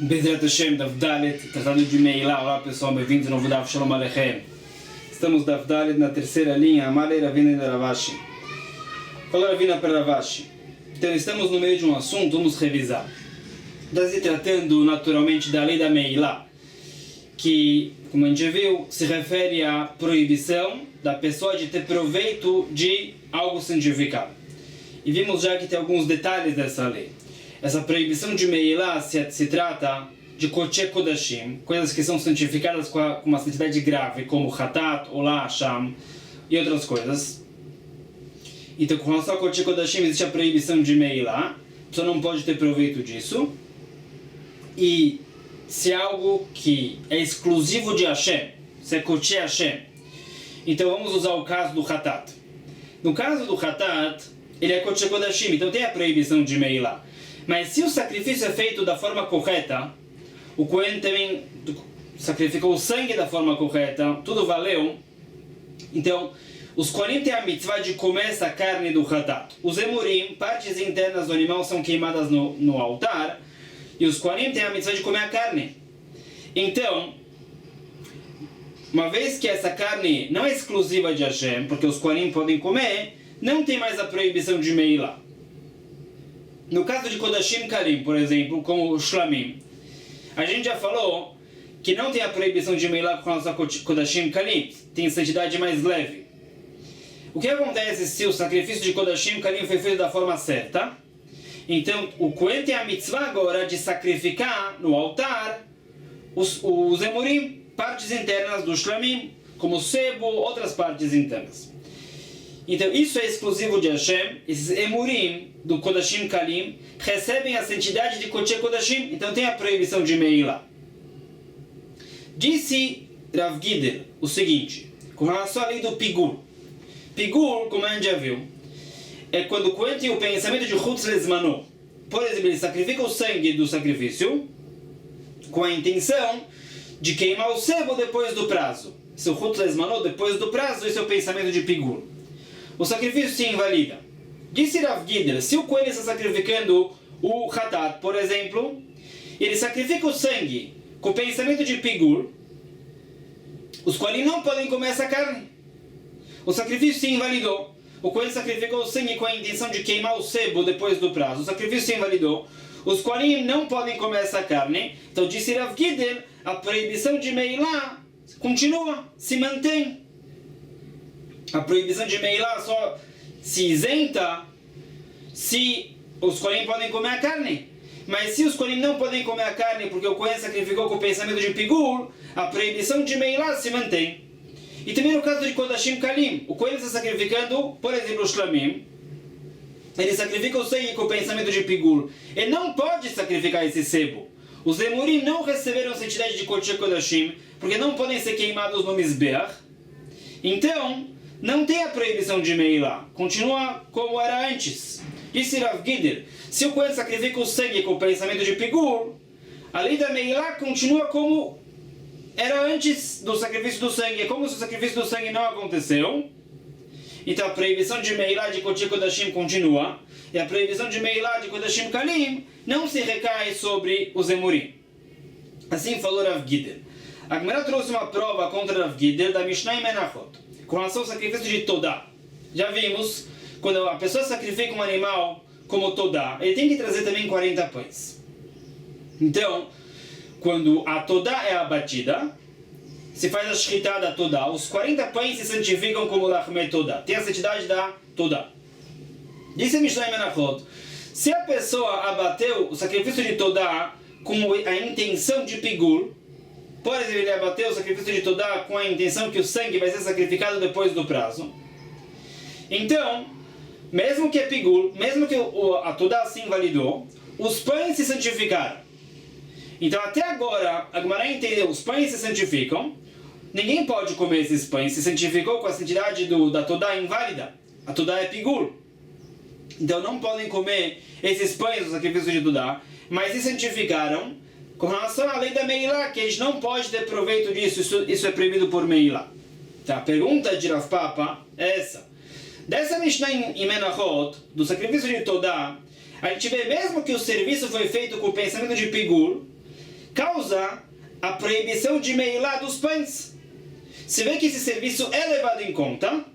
Bezrat Hashem, Daf Dalet, tratado de Meilá. Olá pessoal, bem-vindos ao novo Daf Shalom Aleichem. Estamos Daf Dalet na terceira linha, Amalei Ravina de Ravashi. Falou Ravina para Ravashi. Então estamos no meio de um assunto, vamos revisar. Está se tratando naturalmente da lei da Meilá, que, como a gente viu, se refere à proibição da pessoa de ter proveito de algo santificado. E vimos já que tem alguns detalhes dessa lei. Essa proibição de Meilá se trata de Koche Kodashim, coisas que são santificadas com uma santidade grave, como Hatat, Olá, Sham e outras coisas. Então, com relação a Koche Kodashim, existe a proibição de Meilá, a pessoa não pode ter proveito disso. E se é algo que é exclusivo de Hashem, se é Koche Hashem, então vamos usar o caso do Hatat. No caso do Hatat, ele é Koche Kodashim, então tem a proibição de Meilá. Mas se o sacrifício é feito da forma correta, o Cohen também sacrificou o sangue da forma correta, tudo valeu, então os Kohanim têm a mitzvah de comer essa carne do Hatat. Os Emurim, partes internas do animal, são queimadas no altar, e os Kohanim têm a mitzvah de comer a carne. Então, uma vez que essa carne não é exclusiva de Hashem, porque os Kohanim podem comer, não tem mais a proibição de Meilá. No caso de Kodashim Karim, por exemplo, como o Shlamim, a gente já falou que não tem a proibição de Meilá com relação a Kodashim Karim, tem santidade mais leve. O que acontece se o sacrifício de Kodashim Karim foi feito da forma certa? Então, o Cohen tem a mitzvah agora de sacrificar no altar os Emurim, partes internas do Shlamim, como o sebo, outras partes internas. Então, isso é exclusivo de Hashem. Esses Emurim do Kodashim Kalim recebem a santidade de Koche Kodashim, então tem a proibição de Meilá. Disse Rav Gider o seguinte, com relação à lei do Pigur. Pigur, como a gente já viu, é quando o Cohen tem o pensamento de Chutz Lezmano. Por exemplo, ele sacrifica o sangue do sacrifício com a intenção de queimar o sebo depois do prazo. Se o Chutz Lezmano depois do prazo, esse é o pensamento de Pigur. O sacrifício se invalida. Disse Rav Gider, se o Cohen está sacrificando o Hatat, por exemplo, ele sacrifica o sangue com o pensamento de Pigur, os Kohanim não podem comer essa carne. O sacrifício se invalidou. O Cohen sacrificou o sangue com a intenção de queimar o sebo depois do prazo. O sacrifício se invalidou. Os Kohanim não podem comer essa carne. Então disse Rav Gider, a proibição de Meilá continua, se mantém. A proibição de Meilá só se isenta se os Kohanim podem comer a carne. Mas se os Kohanim não podem comer a carne porque o Cohen sacrificou com o pensamento de Pigur, a proibição de Meilá se mantém. E também no caso de Kodashim Kalim, o Cohen está sacrificando, por exemplo, o Shlamim, ele sacrifica o sangue com o pensamento de Pigur. Ele não pode sacrificar esse sebo. Os Emurim não receberam a santidade de Koche Kodashim porque não podem ser queimados no Mizbeach. Então, não tem a proibição de Meilá. Continua como era antes. Disse Rav Gider, se o Cohen sacrifica o sangue com o pensamento de Pigur, a lei da Meilá continua como era antes do sacrifício do sangue. É como se o sacrifício do sangue não aconteceu. Então a proibição de Meilá de Koche Kodashim continua. E a proibição de Meilá de Kodashim Kalim não se recai sobre os Emurim. Assim falou Rav Gider. A Gemara trouxe uma prova contra Rav Gider da Mishnah em Menachot, com relação ao sacrifício de Todá. Já vimos, quando a pessoa sacrifica um animal como Todá, ele tem que trazer também 40 pães. Então, quando a Todá é abatida, se faz a shritá da Todá, os 40 pães se santificam como Lachmet Todá. Tem a santidade da Todá. Disse a Mishnah em Menachot, se a pessoa abateu o sacrifício de Todá com a intenção de Pigur, por exemplo, ele abateu o sacrifício de Todá com a intenção que o sangue vai ser sacrificado depois do prazo, então, mesmo que é Pigur, mesmo que a Todá se invalidou, os pães se santificaram. Então, até agora, a Gemara entendeu, os pães se santificam, ninguém pode comer esses pães, se santificou com a santidade da Todá inválida, a Todá é Pigur. Então, não podem comer esses pães do sacrifício de Todá, mas se santificaram com relação à lei da Meilá, que a gente não pode ter proveito disso, isso é proibido por Meilá. Então, a pergunta de Rav Papa é essa. Dessa Mishnah em Menachot, do sacrifício de Todá, a gente vê mesmo que o serviço foi feito com o pensamento de Pigur, causa a proibição de meilá dos pães. Se vê que esse serviço é levado em conta,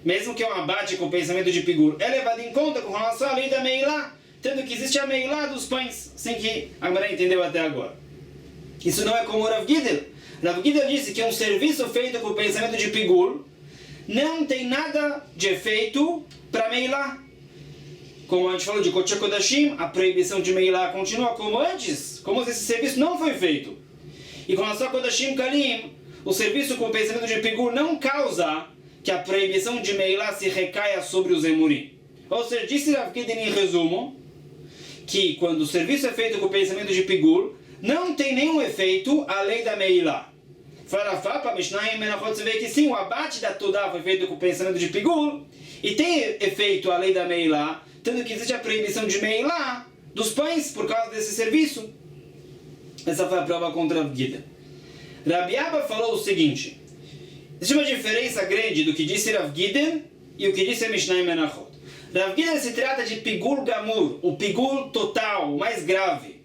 mesmo que é um abate com o pensamento de pigur, é levado em conta com relação à lei da meilá, tendo que existe a meilá dos pães, assim que a Gemara entendeu até agora. Isso não é como o Rav Gidel. Rav Gidel disse que um serviço feito com o pensamento de pigur não tem nada de efeito para meilá. Como a gente falou de Kodesh Kodashim, a proibição de meilá continua como antes, como se esse serviço não foi feito. E com relação a Kodashim Kalim, o serviço com o pensamento de pigur não causa que a proibição de meilá se recaia sobre os emurim. Ou seja, disse Rav Gidel em resumo, que quando o serviço é feito com o pensamento de pigur, não tem nenhum efeito a lei da meilá. Farafá, para Mishnah em Menachot, você vê que sim, o abate da Todá foi feito com o pensamento de pigur, e tem efeito a lei da meilá, tendo que existe a proibição de meilá dos pães por causa desse serviço. Essa foi a prova contra Rav Gidel. Rabi Abba falou o seguinte: existe uma diferença grande do que disse Rav Gidel e o que disse a Mishnah em Menachot. Rav Gidel se trata de pigur gamur, o pigur total, o mais grave,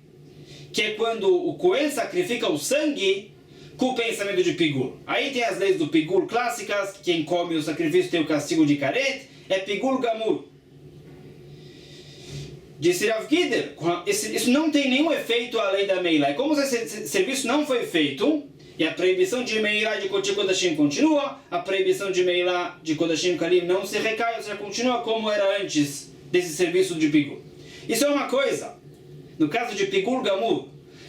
que é quando o Cohen sacrifica o sangue com o pensamento de pigur. Aí tem as leis do pigur clássicas, quem come o sacrifício tem o castigo de karet, é pigur gamur. Disse Rav Gidel, isso não tem nenhum efeito à lei da meilá. E como esse serviço não foi feito, e a proibição de meilá de Kodesh Kodashim continua, a proibição de meilá de Kodashim Kalim não se recai, ou seja, continua como era antes desse serviço de pigur. Isso é uma coisa. No caso de pigur gamur,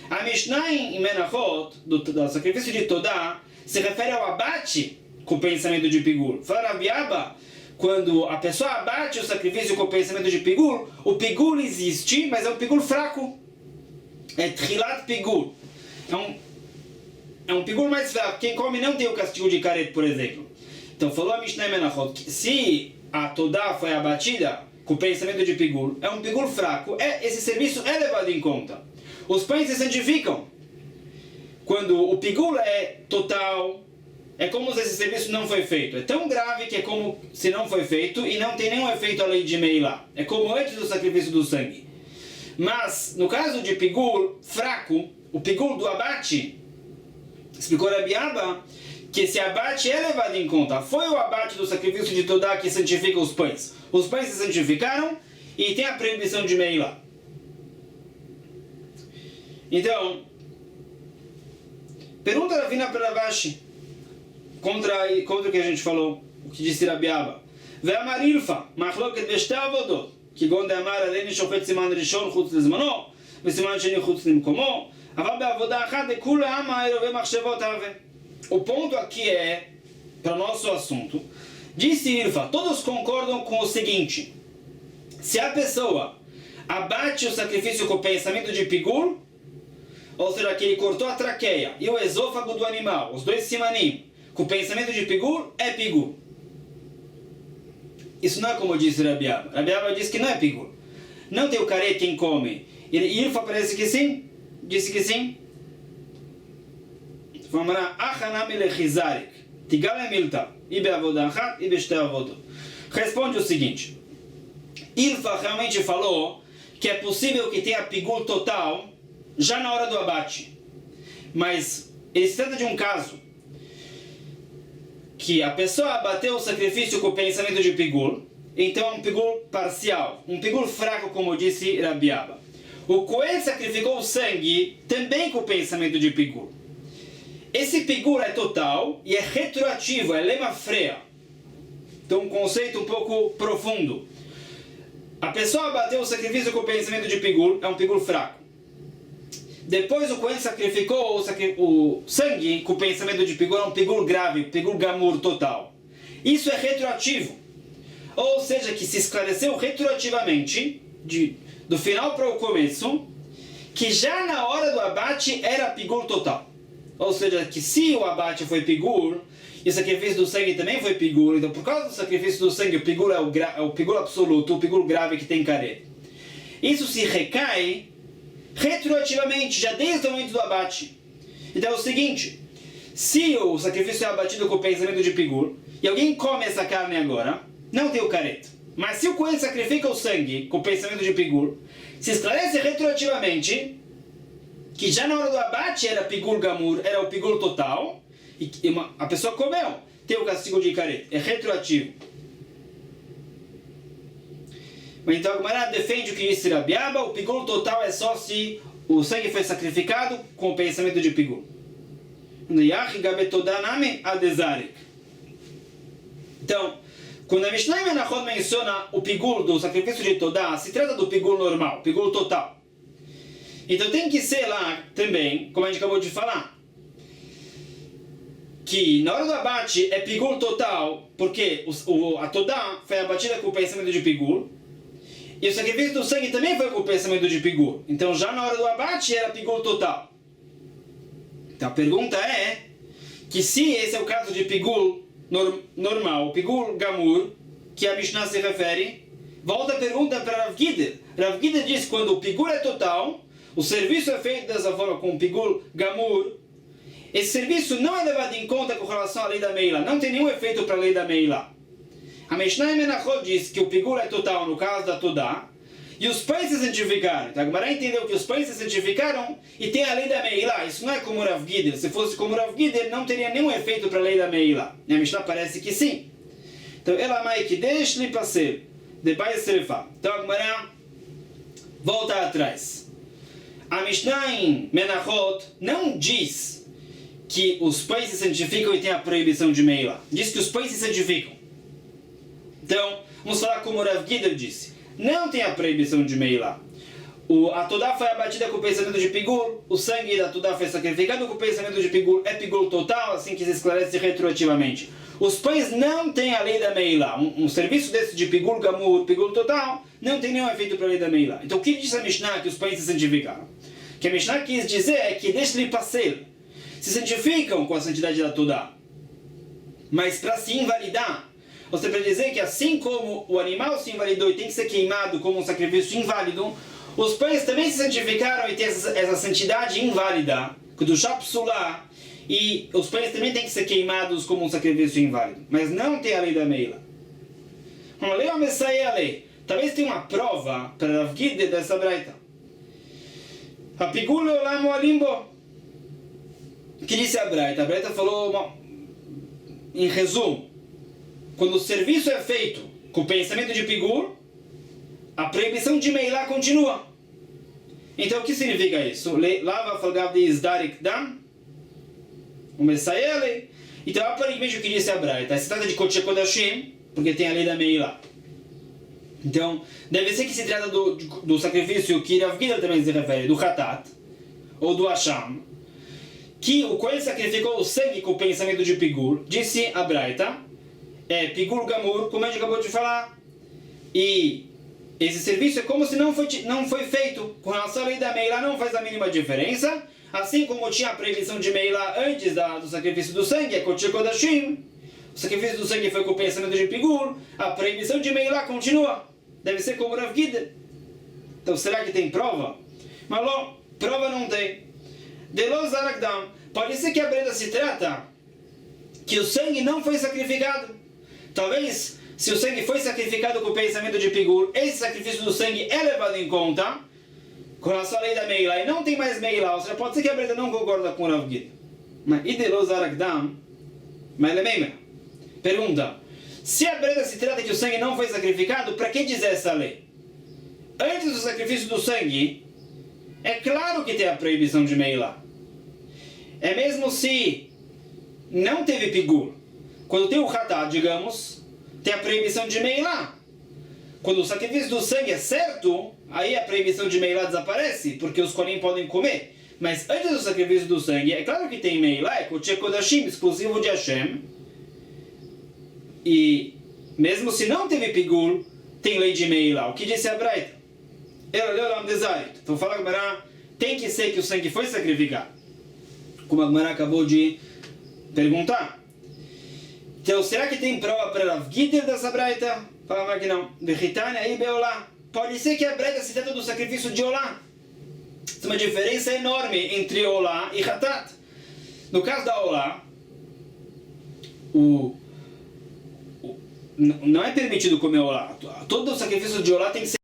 a Mishnah em Menachot, do sacrifício de Todá, se refere ao abate com o pensamento de pigur. Fala Rabi Abba, quando a pessoa abate o sacrifício com o pensamento de pigur, o pigur existe, mas é um pigur fraco. É trilat pigur. É um pigur mais fraco. Quem come não tem o castigo de karet, por exemplo. Então falou a Mishnah em Menachot que se a Todá foi abatida com o pensamento de pigur, é um pigur fraco, esse serviço é levado em conta. Os pães se santificam. Quando o pigur é total, é como se esse serviço não foi feito. É tão grave que é como se não foi feito e não tem nenhum efeito a lei de meilá. É como antes do sacrifício do sangue. Mas, no caso de pigur fraco, o pigur do abate, explicou Rabi Abba, que esse abate é levado em conta. Foi o abate do sacrifício de Todá que santifica os pães. Os pães se santificaram e tem a proibição de meilá. Então, pergunta Ravina para Ravashi contra o que a gente falou, o que disse Rabi Abba. Ve'amar ilfa, machloket b'shtei avodot, kigon de'amar aleni shofet siman rishon chutz lezmano, v'siman sheni chutz limkomo, aval be'avoda achat dekula ama erove machshavot ave. O ponto aqui é, para o nosso assunto, disse Ilfa, todos concordam com o seguinte: se a pessoa abate o sacrifício com o pensamento de pigur, ou seja, que ele cortou a traqueia e o esôfago do animal, os dois simanim, com o pensamento de pigur, é pigur. Isso não é como disse Rabi Abba. Rabi Abba disse que não é pigur. Não tem o karet quem come. E Ilfa parece que sim, disse que sim. Responde o seguinte: Ilfa realmente falou que é possível que tenha pigur total já na hora do abate, mas ele se trata de um caso que a pessoa abateu o sacrifício com o pensamento de pigur, então é um pigur parcial, um pigur fraco, como disse Rabi Abba. O Cohen sacrificou o sangue também com o pensamento de pigur. Esse pigur é total e é retroativo, é lema freia. Então um conceito um pouco profundo. A pessoa abateu o sacrifício com o pensamento de pigur, é um pigur fraco. Depois o Cohen sacrificou o sangue com o pensamento de pigur, é um pigur grave, pigur gamur total. Isso é retroativo. Ou seja, que se esclareceu retroativamente, do final para o começo, que já na hora do abate era pigur total. Ou seja, que se o abate foi pigur, e o sacrifício do sangue também foi pigur, então por causa do sacrifício do sangue, o pigur é o pigur absoluto, o pigur grave que tem karet. Isso se recai retroativamente, já desde o momento do abate. Então é o seguinte: se o sacrifício é abatido com o pensamento de pigur, e alguém come essa carne agora, não tem o karet. Mas se o Cohen sacrifica o sangue com o pensamento de pigur, se esclarece retroativamente que já na hora do abate era pigul gamur, era o pigul total, e a pessoa comeu, tem o castigo de caret, é retroativo. Mas então a Gemara defende o que disse Rabi Abba, o pigul total é só se o sangue foi sacrificado com o pensamento de pigul. Então, quando a Mishnah Menachot menciona o pigul do sacrifício de Todá, se trata do pigul normal, pigul total. Então tem que ser lá também, como a gente acabou de falar, que na hora do abate é pigul total, porque a Todá foi abatida com o pensamento de pigul, e o sacrifício do sangue também foi com o pensamento de pigul. Então já na hora do abate era pigul total. Então a pergunta é que se esse é o caso de pigul normal, pigul gamur, que a Mishnah se refere, volta a pergunta para Rav Gider. Rav Gider diz que quando o pigul é total, o serviço é feito dessa forma com o pigul gamur, esse serviço não é levado em conta com relação à lei da Meila, não tem nenhum efeito para a lei da Meila. A Mishnah Menachot diz que o pigul é total no caso da Todá, e os pães se santificaram. Então a Gemara entendeu que os pães se santificaram e tem a lei da Meila. Isso não é como Rav Gider. Se fosse como Rav Gider, não teria nenhum efeito para a lei da Meila. E a Mishnah parece que sim. Então, ela mai que deixa lhe passer, depois serfa. Então a Gemara volta atrás. A Mishnah em Menachot não diz que os pães se santificam e tem a proibição de Meila. Diz que os pães se santificam. Então, vamos falar como Rav Gider disse. Não tem a proibição de Meila. A Todá foi abatida com o pensamento de pigul, o sangue da Todá foi sacrificado com o pensamento de pigul, é pigul total, assim que se esclarece retroativamente. Os pães não têm a lei da Meila. Um serviço desse de pigul gamur, pigul total, não tem nenhum efeito para a lei da Meila. Então o que diz a Mishnah que os pães se santificaram? O que a Mishnah quis dizer é que deixa-lhe passer. Se santificam com a santidade da Todá. Mas para se invalidar, você pode dizer que assim como o animal se invalidou e tem que ser queimado como um sacrifício inválido, os pães também se santificaram e tem essa santidade inválida, do Shapsulá, e os pães também têm que ser queimados como um sacrifício inválido. Mas não tem a lei da Meila. Vamos ler a lei. Talvez tenha uma prova para Rav Gider dessa braita. A pigul olam alimbo. O que disse a braita? A braita falou, em resumo, quando o serviço é feito com o pensamento de pigul, a proibição de Meilá continua. Então o que significa isso? Lava falgav de isdarik dam, o Messayele. Então aparentemente o que disse a braita, se trata de Kodesh Kodashim, porque tem a lei da Meilá. Então deve ser que se trata do sacrifício que Rav Gider também se refere, do Hatat, ou do Hasham, que o Kohen sacrificou o sangue com o pensamento de pigul, disse a braita, é pigul gamur, como a gente acabou de falar. E esse serviço é como se não foi feito. Com relação à lei da Meilá não faz a mínima diferença. Assim como tinha a proibição de Meilá antes do sacrifício do sangue, é Kodesh Kodashim. O sacrifício do sangue foi com o pensamento de pigul. A proibição de Meilá continua. Deve ser como Rav Gider. Então será que tem prova? Mas prova não tem. Delo Zarakdam. Pode ser que a breda se trata que o sangue não foi sacrificado. Talvez, se o sangue foi sacrificado com o pensamento de pigul, esse sacrifício do sangue é levado em conta com relação à lei da Meilá e não tem mais Meilá. Ou seja, pode ser que a breda não concorda com o Rav Gider. Mas Idelo Zarakdam, mas ele é meio. Pergunta: se a breda se trata que o sangue não foi sacrificado, para que dizer essa lei? Antes do sacrifício do sangue, é claro que tem a proibição de Meilá. É mesmo se não teve pigul. Quando tem o Hatat, digamos, tem a proibição de Meilá. Quando o sacrifício do sangue é certo, aí a proibição de Meilá desaparece, porque os Kohanim podem comer. Mas antes do sacrifício do sangue, é claro que tem Meilá, é Kodesh Kodashim, exclusivo de Hashem. E mesmo se não teve pigul, tem lei de Meilá. O que disse a braita? Então fala a Gemara, tem que ser que o sangue foi sacrificado. Como a Gemara acabou de perguntar. Então, será que tem prova para Rav Gider dessa braita? Fala que não. Pode ser que a braita se trata do sacrifício de Olá. Tem uma diferença enorme entre Olá e Hatat. No caso da Olá, não é permitido comer Olá. Todo o sacrifício de Olá tem que ser.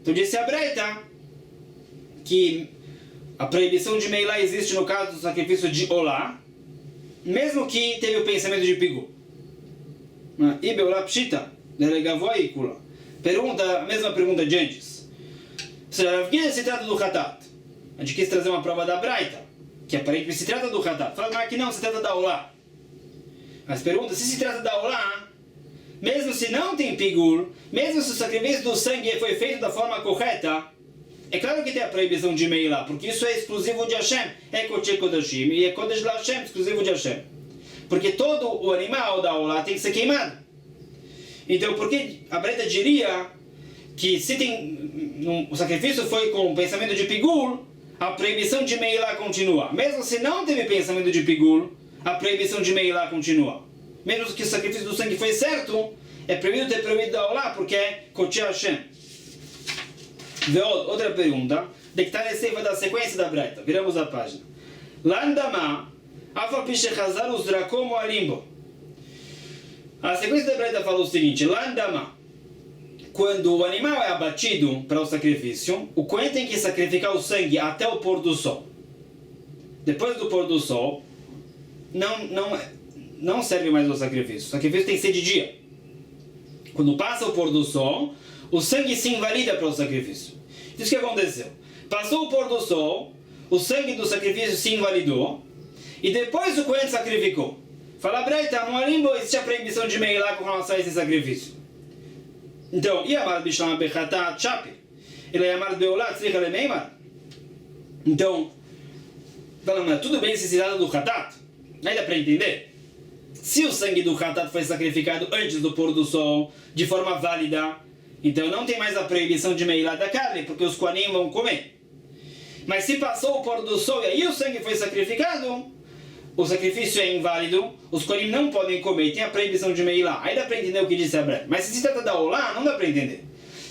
Então disse a braita que a proibição de Meilá existe no caso do sacrifício de Olá, mesmo que teve o pensamento de Pigur. Ibe Olá Pshita, delegavó e Kula. Pergunta, a mesma pergunta de antes. Ou seja, Rav Gida se trata do Hatat. A gente quis trazer uma prova da Braita, que aparentemente se trata do Hatat. Fala, mas aqui não, se trata da Olá. Mas pergunta, se trata da Olá, mesmo se não tem Pigur, mesmo se o sacrifício do sangue foi feito da forma correta, é claro que tem a proibição de Meilá, porque isso é exclusivo de Hashem. É Kodesh Kodashim e é Kodesh Hashem, exclusivo de Hashem. Porque todo o animal da Olá tem que ser queimado. Então, por que a Braita diria que se tem, o sacrifício foi com o pensamento de Pigur, a proibição de Meilá continua. Mesmo se não teve pensamento de Pigur, a proibição de Meilá continua. Mesmo que o sacrifício do sangue foi certo, é proibido ter proibido da Olá, porque é Kodesh Hashem. Outra pergunta, de que está a da sequência da Braita. Viramos a página. Landama, afapiche chazar usra como alimbo. A sequência da Braita fala o seguinte: Landama, quando o animal é abatido para o sacrifício, o Cohen tem que sacrificar o sangue até o pôr do sol. Depois do pôr do sol, não serve mais o sacrifício. O sacrifício tem que ser de dia. Quando passa o pôr do sol, o sangue se invalida para o sacrifício. Isso que aconteceu. Passou o pôr do sol, o sangue do sacrifício se invalidou, e depois o Cohen sacrificou. Fala, Braita, no Alimbo existe a proibição de Meilá com relação a esse sacrifício. Então, Yamar Bishlam Bechata Chape, ele é Yamar Beolá Tzricha Lemeimar. Então, falando, tudo bem se trata do Hatat, aí dá para entender. Se o sangue do Hatat foi sacrificado antes do pôr do sol, de forma válida, então não tem mais a proibição de Meilá da carne, porque os Kohanim vão comer. Mas se passou o pôr do sol e aí o sangue foi sacrificado, o sacrifício é inválido, os Kohanim não podem comer, tem a proibição de Meilá. Aí dá para entender o que disse Abraão. Mas se trata da Olá, não dá para entender.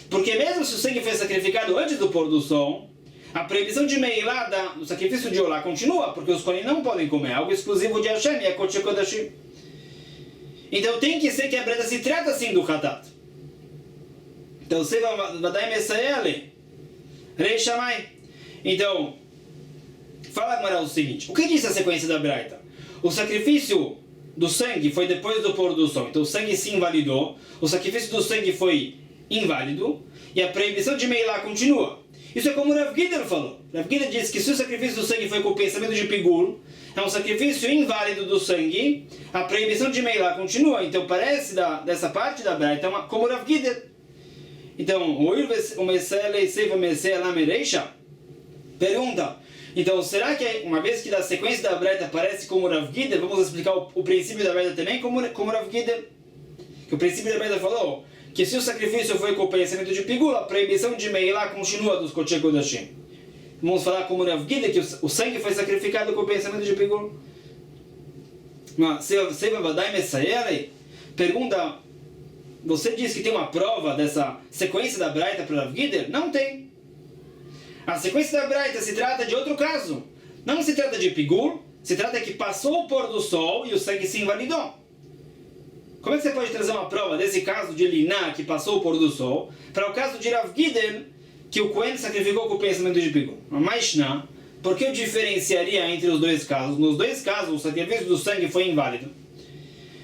Porque mesmo se o sangue foi sacrificado antes do pôr do sol, a proibição de Meilá do sacrifício de Olá continua, porque os Kohanim não podem comer, é algo exclusivo de Hashem, e é Kodesh Kodashim. Então tem que ser que a Braita se trata assim do Hatat. Então, você vai Messaele, Rei Shammai. Então, fala agora o seguinte: o que diz a sequência da Braita? O sacrifício do sangue foi depois do pôr do sol. Então, o sangue se invalidou, o sacrifício do sangue foi inválido, e a proibição de Meilá continua. Isso é como o Rav Gider falou. Rav Gider disse que se o sacrifício do sangue foi com o pensamento de Pigur, é um sacrifício inválido do sangue, a proibição de Meilá continua. Então, parece dessa parte da Braita como o Rav Gider. Então, o Messele Seiva Messele Lamereisha pergunta: então, será que uma vez que da sequência da Braita parece como Rav Gider, vamos explicar o princípio da Braita também como Rav Gider? Que o princípio da Braita falou que se o sacrifício foi com o pensamento de Pigur, a proibição de Meilá continua dos Kodesh Kodashim. Vamos falar como Rav Gider, que o sangue foi sacrificado com o pensamento de Pigur. Seiva Vadai Messele pergunta: você diz que tem uma prova dessa sequência da Braita para Rav Gider? Não tem. A sequência da Braita se trata de outro caso. Não se trata de Pigur, se trata que passou o pôr do sol e o sangue se invalidou. Como é que você pode trazer uma prova desse caso de Liná, que passou o pôr do sol, para o caso de Rav Gider, que o Cohen sacrificou com o pensamento de Pigur? Mas não. Por que eu diferenciaria entre os dois casos? Nos dois casos, o sacrifício do sangue foi inválido.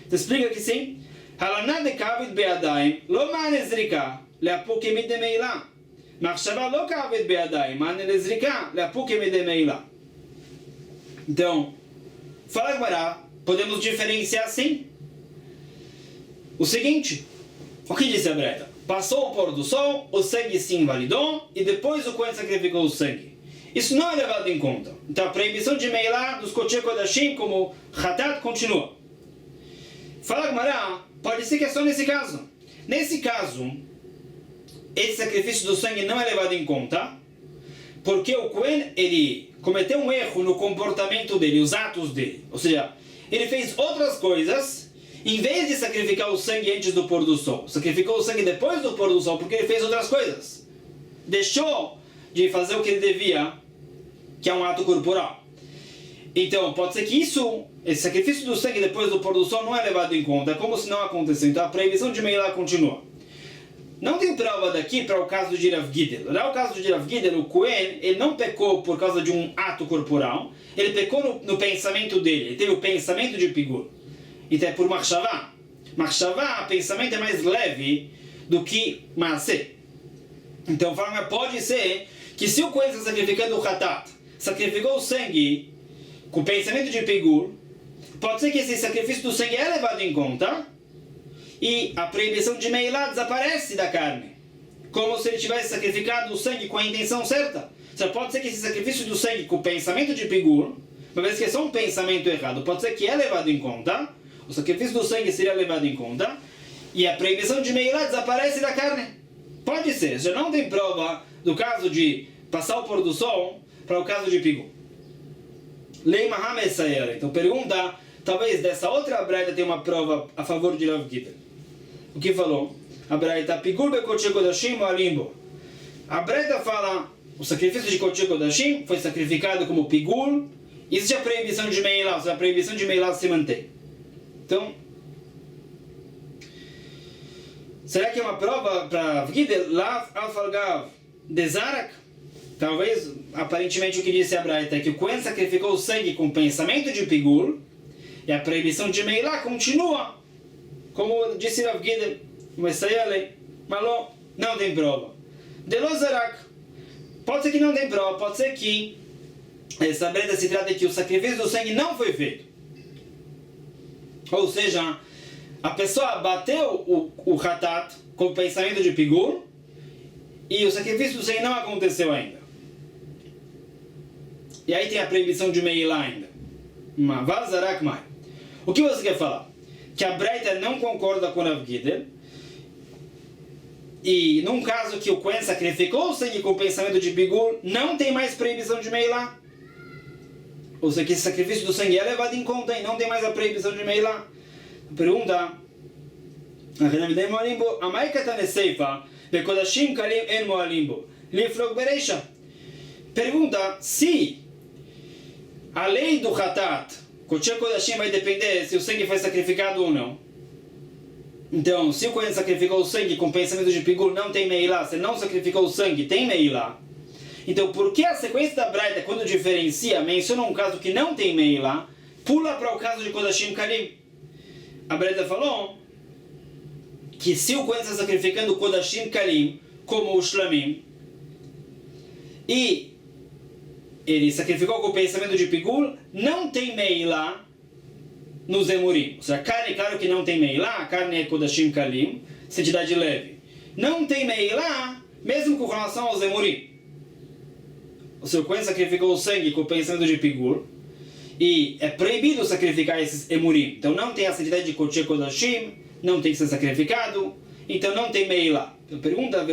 Você explica que sim? הלנה דכעבד בידיים, לא מענה זריקה, לאפוק כמדי מעילה. מחשבה לא כעבד בידיים, מענה לזריקה, לאפוק כמדי מעילה. Então, fala agora, podemos diferenciar assim? O seguinte: o que disse a Braita? Passou o pôr do sol, o sangue se invalidou e depois o Cohen sacrificou o sangue. Isso não é levado em conta. Então a proibição de Meilá dos Kodesh Kodashim como Hatat continua. Fala Gemara, pode ser que é só nesse caso. Nesse caso, esse sacrifício do sangue não é levado em conta, porque o Cohen, ele cometeu um erro no comportamento dele, os atos dele. Ou seja, ele fez outras coisas, em vez de sacrificar o sangue antes do pôr do sol. Sacrificou o sangue depois do pôr do sol, porque ele fez outras coisas. Deixou de fazer o que ele devia, que é um ato corporal. Então, pode ser que esse sacrifício do sangue depois do pôr do sol não é levado em conta, é como se não aconteceu. Então, a proibição de Meilá continua. não tem prova daqui para o caso de Rav Gidel. Lá o caso de Rav Gidel, o Cohen, ele não pecou por causa de um ato corporal, ele pecou no pensamento dele, ele teve o pensamento de Pigur. Então é por Machshavá. Machshavá, pensamento é mais leve do que Maaseh. Então pode ser que se o Cohen está sacrificando o Hatat, sacrificou o sangue com o pensamento de Pigur, pode ser que esse sacrifício do sangue é levado em conta e a proibição de Meilá desaparece da carne, como se ele tivesse sacrificado o sangue com a intenção certa. Então, pode ser que esse sacrifício do sangue com o pensamento de Pigur, uma vez que é só um pensamento errado, pode ser que é levado em conta, o sacrifício do sangue seria levado em conta, e a proibição de Meilá desaparece da carne. Pode ser, já não tem prova do caso de passar o pôr do sol para o caso de Pigur. Lei Mahamed Sayera. Então pergunta, talvez dessa outra braita tenha uma prova a favor de Rav Gidel. O que falou? A braita Pigur be Kodesh Kodashim ou Alimbo. A braita fala, o sacrifício de Kodesh Kodashim foi sacrificado como Pigur, existe a proibição de Meilá, a proibição de Meilá se mantém. Então, será que é uma prova para Rav Gidel? Lav Alfalgav de Zarak? Talvez, aparentemente o que disse a braita é que o Cohen sacrificou o sangue com pensamento de Pigur, e a proibição de Meilá continua, como disse Rav Gidel, mas não tem prova. De Lozarak, pode ser que não tem prova, pode ser que essa braita se trata de que o sacrifício do sangue não foi feito. Ou seja, a pessoa bateu o Hatat com o pensamento de Pigur, e o sacrifício do sangue não aconteceu ainda. E aí tem a proibição de Meilá ainda. Vazarak mai. O que você quer falar? Que a braita não concorda com Rav Gidel, e num caso que o Cohen sacrificou o sangue com o pensamento de Pigur, não tem mais proibição de Meilá. Ou seja, que esse sacrifício do sangue é levado em conta e não tem mais a proibição de Meilá. Pergunta, pergunta se a lei do Hatat, Kodesh Kodashim, vai depender se o sangue foi sacrificado ou não. Então, se o Cohen sacrificou o sangue com pensamento de Pigur, não tem Meilá. Se não sacrificou o sangue, tem Meilá. Então, por que a sequência da braita, quando diferencia, menciona um caso que não tem Meilá, pula para o caso de Kodashim Kalim? A braita falou que se o Cohen está sacrificando Kodashim Kalim, como o Shlamim, e ele sacrificou com o pensamento de Pigur, não tem Meilá no Zemurim. Ou seja, a carne, claro que não tem Meilá, a carne é Kodashim Kalim, santidade leve. Não tem Meilá, mesmo com relação ao Zemurim. O seu Cohen sacrificou o sangue com o pensamento de Pigur, e é proibido sacrificar esses Emurim. Então não tem a santidade de Kodesh Kodashim, não tem que ser sacrificado, então não tem Meilá. Então pergunta,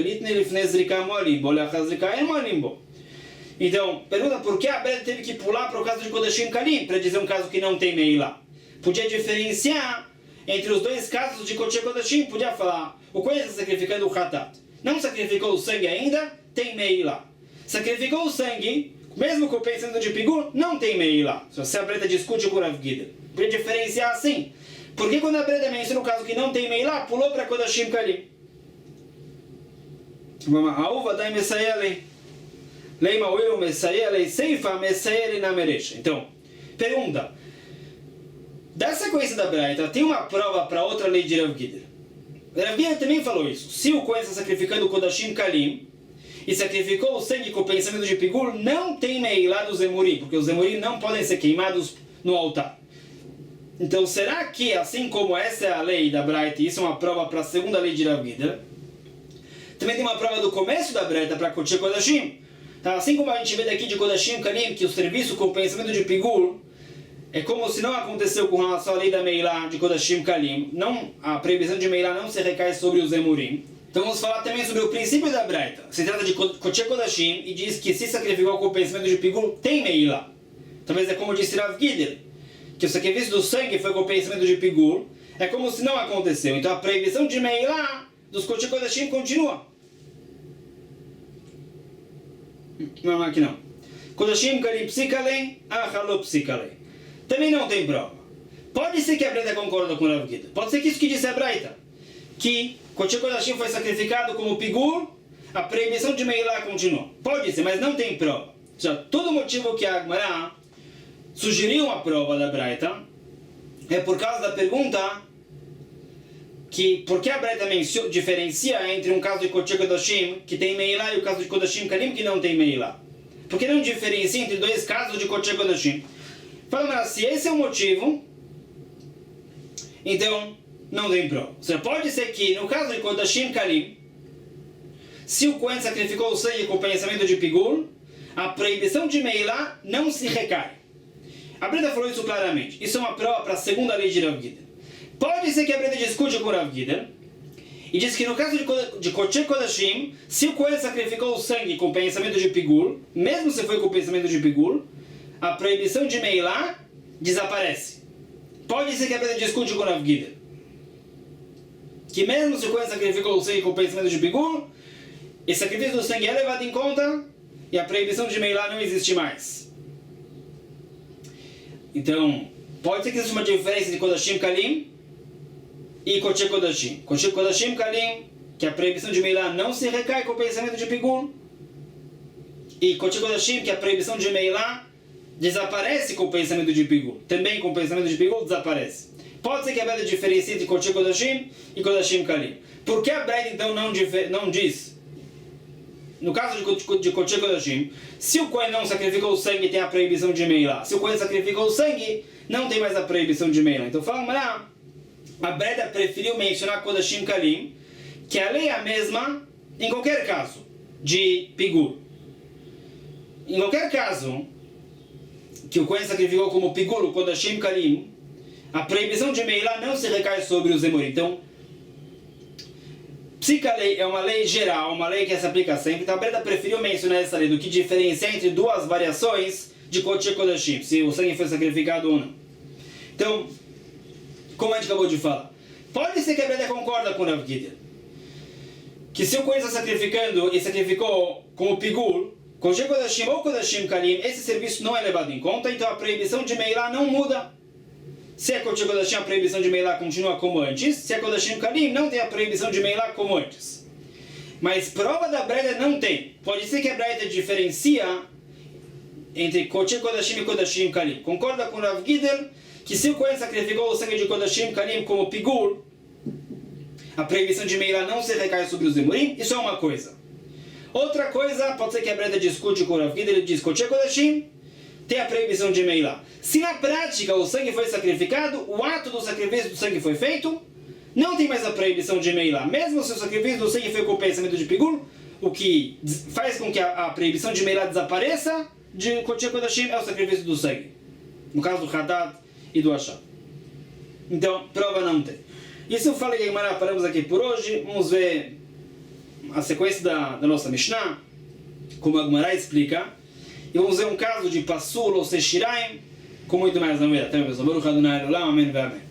então, pergunta por que a Bela teve que pular para o caso de Kodashim Kalim, para dizer um caso que não tem Meilá. Podia diferenciar entre os dois casos de Kodesh Kodashim, podia falar, o Cohen está sacrificando o Hatat. Não sacrificou o sangue ainda, tem Meilá. Sacrificou o sangue, mesmo com o pensamento de Pigur, não tem Meilá. Se a Breta discute com o Rav Gidel. Podia diferenciar assim. Porque quando a Breta menciona o caso que não tem Meilá, pulou para Kodashim Kalim. A uva da Messayele. Leima Will Messayele, Seifa Messayele na Merecha. Então, pergunta. Da sequência da Breta, tem uma prova para outra lei de Rav Gidel. Rav Gidel também falou isso. Se o Cohen está sacrificando o Kodashim Kalim, e sacrificou o sangue com o pensamento de Pigur, não tem Meilá do Zemurim, porque os Zemurim não podem ser queimados no altar. Então, será que, assim como essa é a lei da Braita, e isso é uma prova para a segunda lei de Rav Gidel, também tem uma prova do começo da Braita para Kodesh Kodashim? Assim como a gente vê daqui de Kodashim Kalim, que o serviço com o pensamento de Pigur é como se não aconteceu com relação à lei da Meilá de Kodashim Kalim, a proibição de Meilá não se recai sobre os Zemurim. Então vamos falar também sobre o princípio da Braita. Se trata de Kodesh Kodashim e diz que se sacrificou com o pensamento de Pigur, tem Meilá. Talvez é como disse Rav Gidel, que o sacrifício do sangue foi com o pensamento de Pigur, é como se não aconteceu. Então a proibição de Meilá dos Kodesh Kodashim continua. Não, aqui não. Kodashim Kalim Psikalei, Achalo Psikalei. Também não tem prova. Pode ser que a Braita concorda com o Rav Gidel. Pode ser que isso que disse a Braita, que Kodesh Kodashim foi sacrificado como pigur, a proibição de Meilá continua. Pode ser, mas não tem prova. Já todo motivo que a Agmará sugeriu uma prova da Braita é por causa da pergunta que por que a Braita diferencia entre um caso de Kodesh Kodashim que tem Meilá e o caso de Kodashim Kalim que não tem Meilá. Por que não diferencia entre dois casos de Kodesh Kodashim? Fala, se esse é o motivo, então não tem prova. Ou seja, pode ser que no caso de Kodashim Kalim, se o Kohen sacrificou o sangue com o pensamento de pigur, a proibição de Meilá não se recai. A Breda falou isso claramente. Isso é uma prova para a segunda lei de Rav Gider. Pode ser que a Breda discute com Rav Gider e diz que no caso de Kodesh Kodashim, se o Kohen sacrificou o sangue com o pensamento de pigur, mesmo se foi com o pensamento de pigur, a proibição de Meilá desaparece. Pode ser que a Breda discute com Rav Gider que mesmo se o Kohen sacrificou o sangue com o pensamento de pigur, esse sacrifício do sangue é levado em conta e a proibição de Meilá não existe mais. Então, pode ser que exista uma diferença entre Kodashim Kalim e Kodesh Kodashim. Kodesh Kodashim Kalim, que a proibição de Meilá não se recai com o pensamento de pigur, e Kodesh Kodashim, que a proibição de Meilá desaparece com o pensamento de pigur. Também com o pensamento de pigur desaparece. Pode ser que a Braita diferencie entre Kodesh Kodashim e Kodashim Kalim. Por que a Braita então não diz, no caso de Kodesh Kodashim, se o Kohen não sacrificou o sangue, tem a proibição de Meilá. Se o Kohen sacrificou o sangue, não tem mais a proibição de Meilá. Então fala, mas a Braita preferiu mencionar Kodashim Kalim, que a lei é a mesma em qualquer caso de pigur. Em qualquer caso que o Kohen sacrificou como pigur, o Kodashim Kalim, a proibição de Meilá não se recai sobre os Emorim. Então, a lei é uma lei geral, uma lei que se aplica sempre. Então a Breda preferiu mencionar essa lei do que diferencia entre duas variações de Kodesh Kodashim, se o sangue foi sacrificado ou não. Então, como a gente acabou de falar, pode ser que a Breda concorda com o Rav Gider, que se o Kohen está sacrificando e sacrificou como pigur, Kodesh Kodashim ou Kodashim Kalim, esse serviço não é levado em conta, então a proibição de Meilá não muda. Se é Kodesh Kodashim, a proibição de Meilá continua como antes. Se é Kodashim Kalim, não tem a proibição de Meilá como antes. Mas prova da Braita não tem. Pode ser que a Braita diferencia entre Kodesh Kodashim e Kodashim Kalim. Concorda com o Rav Gider que se o Kohen sacrificou o sangue de Kodashim Kalim como pigur, a proibição de Meilá não se recai sobre os Emorim. Isso é uma coisa. Outra coisa, pode ser que a Braita discute com o Rav Gider e diz Kodesh Kodashim tem a proibição de Meilá. Se na prática o sangue foi sacrificado, o ato do sacrifício do sangue foi feito, não tem mais a proibição de Meilá. Mesmo se o sacrifício do sangue foi com o pensamento de pigur, o que faz com que a proibição de Meilá desapareça de Kodesh Kodashim é o sacrifício do sangue. No caso do Haddad e do Ashab. Então, prova não tem. Isso eu falei, Gemara, paramos aqui por hoje. Vamos ver a sequência da nossa Mishnah, como a Gemara explica. E vamos ver um caso de Passul ou Seshiraim, com muito mais na vida. Até mesmo. Baruch Adonai Olam, amém.